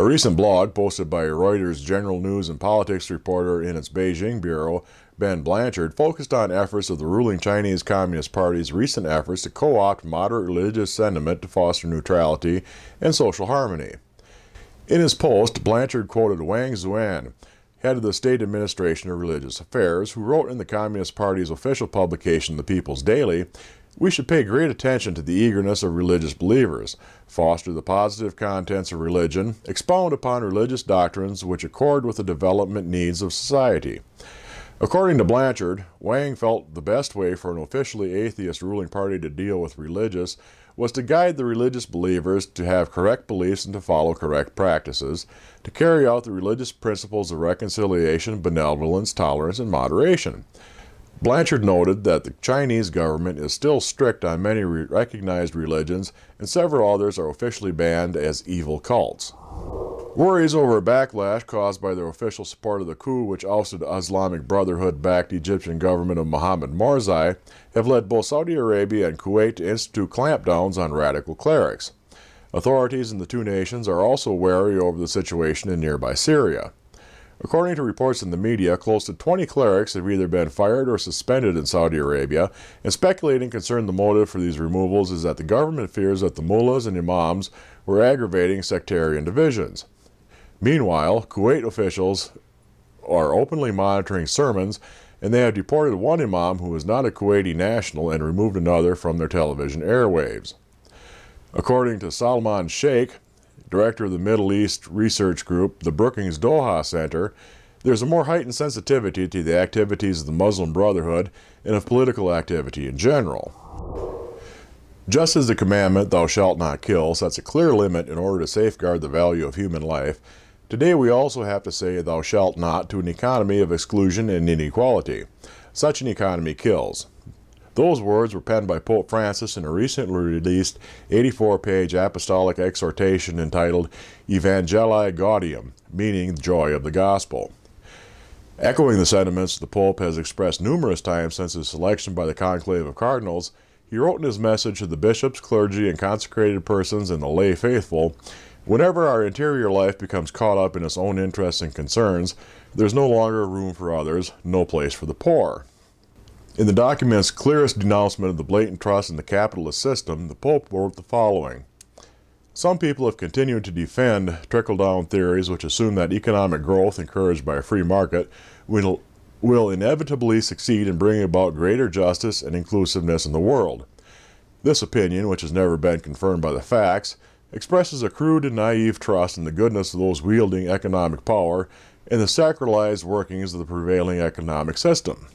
A recent blog posted by Reuters general news and politics reporter in its Beijing bureau, Ben Blanchard, focused on efforts of the ruling Chinese Communist Party's recent efforts to co-opt moderate religious sentiment to foster neutrality and social harmony. In his post, Blanchard quoted Wang Zuan, head of the State Administration of Religious Affairs, who wrote in the Communist Party's official publication, The People's Daily, "We should pay great attention to the eagerness of religious believers, foster the positive contents of religion, expound upon religious doctrines which accord with the development needs of society." According to Blanchard, Wang felt the best way for an officially atheist ruling party to deal with religious was to guide the religious believers to have correct beliefs and to follow correct practices, to carry out the religious principles of reconciliation, benevolence, tolerance, and moderation. Blanchard noted that the Chinese government is still strict on many recognized religions, and several others are officially banned as evil cults. Worries over a backlash caused by their official support of the coup which ousted the Islamic Brotherhood-backed Egyptian government of Mohammed Morsi have led both Saudi Arabia and Kuwait to institute clampdowns on radical clerics. Authorities in the two nations are also wary over the situation in nearby Syria. According to reports in the media, close to 20 clerics have either been fired or suspended in Saudi Arabia, and speculating concern the motive for these removals is that the government fears that the mullahs and imams were aggravating sectarian divisions. Meanwhile, Kuwait officials are openly monitoring sermons, and they have deported one imam who is not a Kuwaiti national and removed another from their television airwaves. According to Salman Sheikh, director of the Middle East research group, the Brookings Doha Center, there's a more heightened sensitivity to the activities of the Muslim Brotherhood and of political activity in general. Just as the commandment, "Thou shalt not kill," sets a clear limit in order to safeguard the value of human life, today we also have to say "Thou shalt not" to an economy of exclusion and inequality. Such an economy kills. Those words were penned by Pope Francis in a recently released 84-page apostolic exhortation entitled Evangelii Gaudium, meaning joy of the gospel. Echoing the sentiments the Pope has expressed numerous times since his selection by the conclave of cardinals, he wrote in his message to the bishops, clergy, and consecrated persons and the lay faithful, "Whenever our interior life becomes caught up in its own interests and concerns, there's no longer room for others, no place for the poor." In the document's clearest denouncement of the blatant trust in the capitalist system, the Pope wrote the following: "Some people have continued to defend trickle-down theories which assume that economic growth encouraged by a free market will inevitably succeed in bringing about greater justice and inclusiveness in the world. This opinion, which has never been confirmed by the facts, expresses a crude and naive trust in the goodness of those wielding economic power and the sacralized workings of the prevailing economic system.